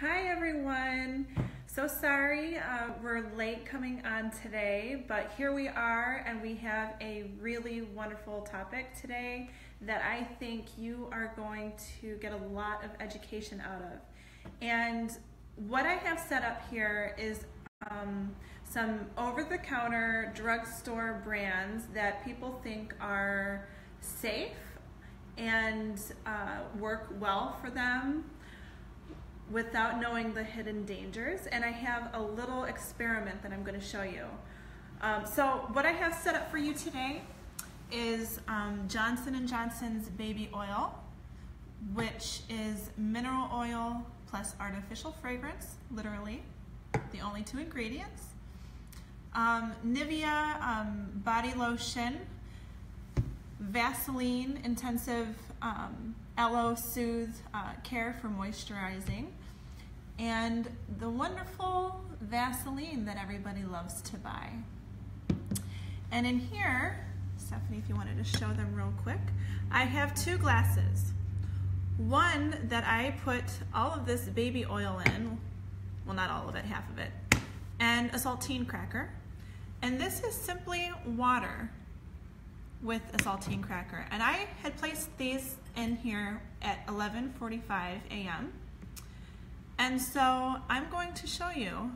Hi everyone. So sorry we're late coming on today, but here we are and we have a really wonderful topic today that I think you are going to get a lot of education out of. And what I have set up here is some over-the-counter drugstore brands that people think are safe and work well for them without knowing the hidden dangers. And I have a little experiment that I'm going to show you. So what I have set up for you today is Johnson & Johnson's baby oil, which is mineral oil plus artificial fragrance, literally the only two ingredients. Nivea body lotion, Vaseline intensive aloe soothe care for moisturizing, and the wonderful Vaseline that everybody loves to buy. And in here, Stephanie, if you wanted to show them real quick, I have two glasses. One that I put all of this baby oil in, well, not all of it, half of it, and a saltine cracker. And this is simply water with a saltine cracker. And I had placed these in here at 11:45 a.m. And so I'm going to show you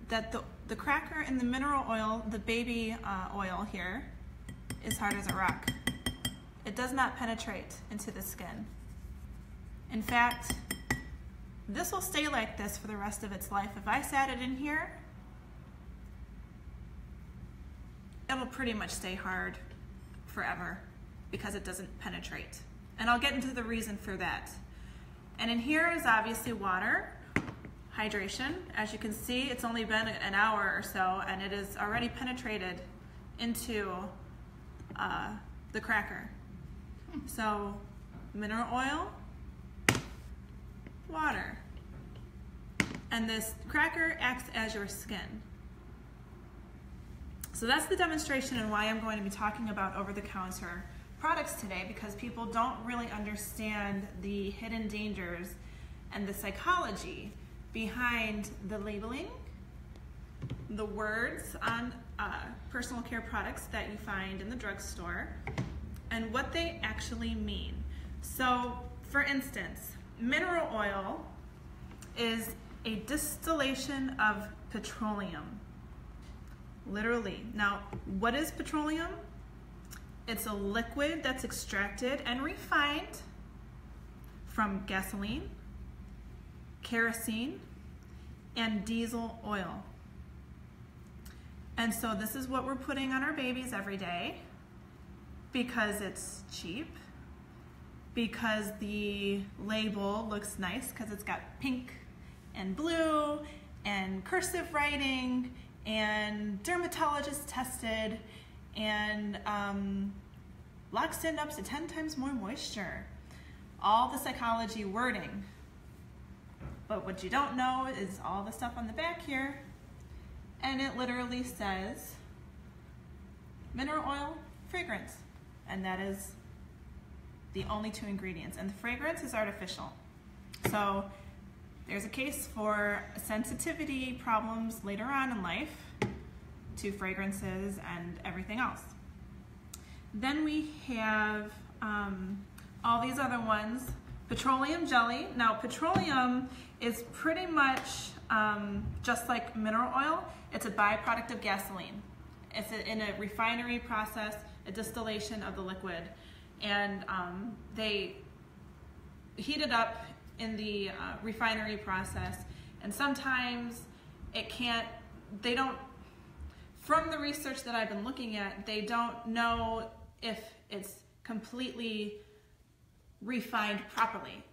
that the cracker and the mineral oil, the baby oil here, is hard as a rock. It does not penetrate into the skin. In fact, this will stay like this for the rest of its life. If I sat it in here, it'll pretty much stay hard forever because it doesn't penetrate. And I'll get into the reason for that. And in here is obviously water, hydration. As you can see, it's only been an hour or so and it is already penetrated into the cracker. So mineral oil, water, and this cracker acts as your skin. So that's the demonstration and why I'm going to be talking about over-the-counter products today, because people don't really understand the hidden dangers and the psychology behind the labeling, the words on personal care products that you find in the drugstore, and what they actually mean. So, for instance, mineral oil is a distillation of petroleum. Literally. Now, what is petroleum? It's a liquid that's extracted and refined from gasoline, kerosene, and diesel oil. And so this is what we're putting on our babies every day because it's cheap, because the label looks nice because it's got pink and blue and cursive writing and dermatologist tested, and locks in up to 10 times more moisture. All the psychology wording. But what you don't know is all the stuff on the back here, and it literally says mineral oil, fragrance, and that is the only two ingredients, and the fragrance is artificial. So there's a case for sensitivity problems later on in life to fragrances and everything else. Then we have all these other ones. Petroleum jelly. Now, petroleum is pretty much just like mineral oil. It's a byproduct of gasoline. It's in a refinery process, a distillation of the liquid, and they heat it up in the refinery process, and sometimes it can't, they don't, from the research that I've been looking at, they don't know if it's completely refined properly.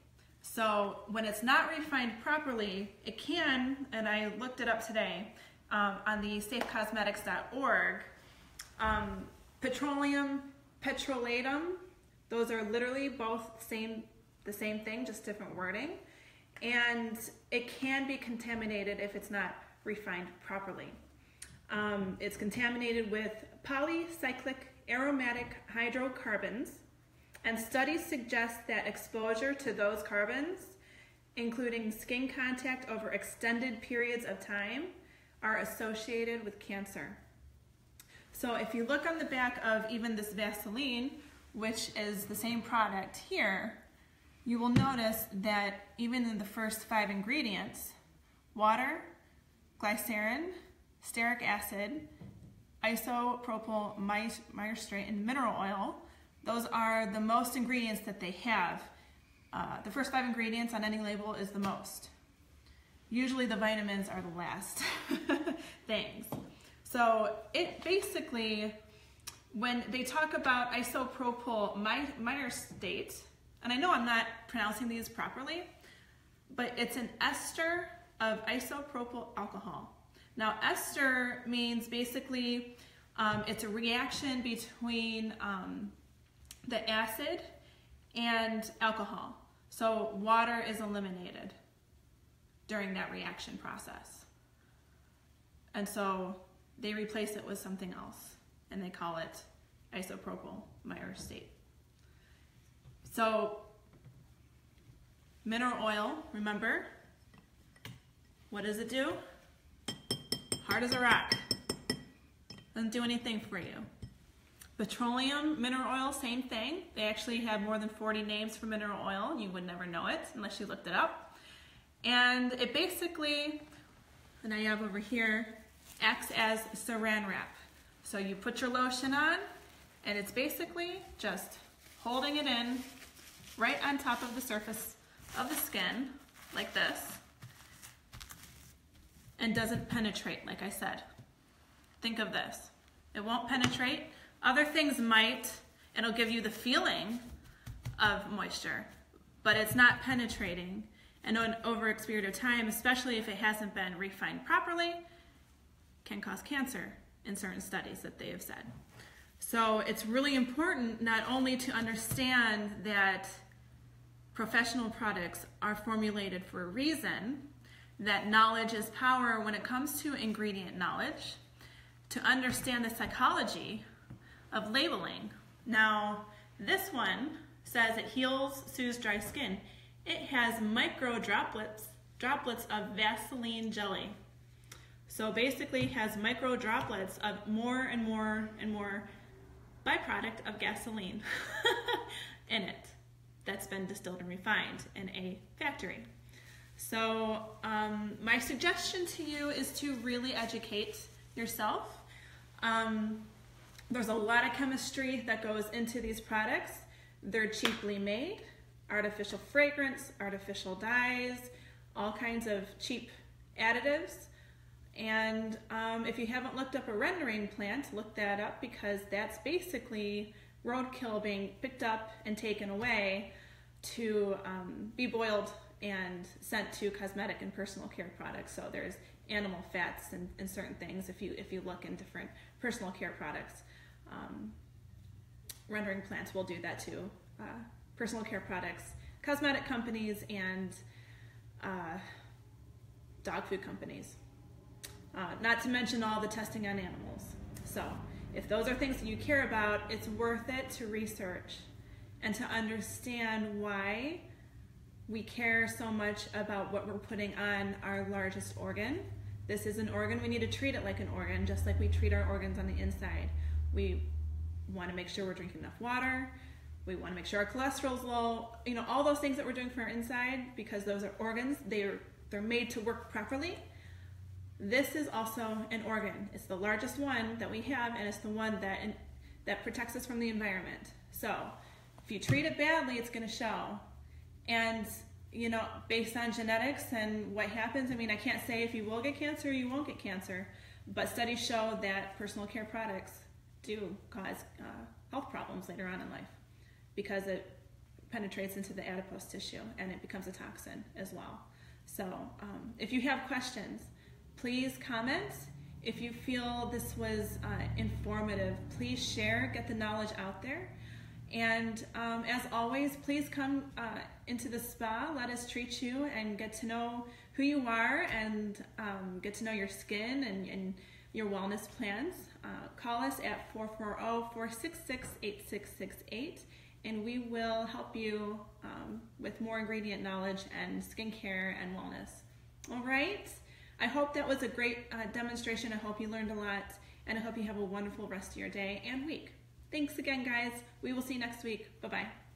So when it's not refined properly, it can, and I looked it up today on the safecosmetics.org, petroleum, petrolatum, those are literally both the same thing, just different wording, and it can be contaminated if it's not refined properly. It's contaminated with polycyclic aromatic hydrocarbons, and studies suggest that exposure to those carbons including skin contact over extended periods of time, are associated with cancer. So if you look on the back of even this Vaseline, which is the same product here, you will notice that even in the first 5 ingredients, water, glycerin, stearic acid, isopropyl myristate, and mineral oil, those are the most ingredients that they have. The first 5 ingredients on any label is the most. Usually the vitamins are the last things. So it basically, when they talk about isopropyl myristate, and I know I'm not pronouncing these properly, but it's an ester of isopropyl alcohol. Now ester means basically it's a reaction between the acid and alcohol. So water is eliminated during that reaction process. And so they replace it with something else and they call it isopropyl myristate. So mineral oil, remember, what does it do? Hard as a rock. Doesn't do anything for you. Petroleum, mineral oil, same thing. They actually have more than 40 names for mineral oil. You would never know it unless you looked it up. And it basically, and I have over here, acts as saran wrap. So you put your lotion on, and it's basically just holding it in right on top of the surface of the skin, like this, and doesn't penetrate, like I said. Think of this. It won't penetrate. Other things might, and it'll give you the feeling of moisture, but it's not penetrating. And over a period of time, especially if it hasn't been refined properly, can cause cancer in certain studies that they have said. So it's really important not only to understand that professional products are formulated for a reason, that knowledge is power when it comes to ingredient knowledge, to understand the psychology of labeling. Now, this one says it heals, soothes dry skin. It has micro droplets of Vaseline jelly. So basically it has micro droplets of more and more and more byproduct of gasoline in it that's been distilled and refined in a factory. So my suggestion to you is to really educate yourself. There's a lot of chemistry that goes into these products. They're cheaply made, artificial fragrance, artificial dyes, all kinds of cheap additives. And if you haven't looked up a rendering plant, look that up, because that's basically roadkill being picked up and taken away to be boiled and sent to cosmetic and personal care products. So there's animal fats and certain things if you look in different personal care products. Rendering plants will do that too. Personal care products, cosmetic companies, and dog food companies. Not to mention all the testing on animals. So if those are things that you care about, it's worth it to research and to understand why we care so much about what we're putting on our largest organ. This is an organ. We need to treat it like an organ, just like we treat our organs on the inside. We want to make sure we're drinking enough water. We want to make sure our cholesterol's low. You know, all those things that we're doing for our inside, because those are organs. They're made to work properly. This is also an organ. It's the largest one that we have, and it's the one that protects us from the environment. So if you treat it badly, it's going to show. And, you know, based on genetics and what happens, I mean, I can't say if you will get cancer or you won't get cancer, but studies show that personal care products do cause health problems later on in life because it penetrates into the adipose tissue and it becomes a toxin as well. So if you have questions, please comment. If you feel this was informative, please share, get the knowledge out there. And as always, please come into the spa, let us treat you and get to know who you are and get to know your skin and your wellness plans. Call us at 440-466-8668 and we will help you with more ingredient knowledge and skincare and wellness. All right? I hope that was a great demonstration. I hope you learned a lot, and I hope you have a wonderful rest of your day and week. Thanks again, guys. We will see you next week. Bye-bye.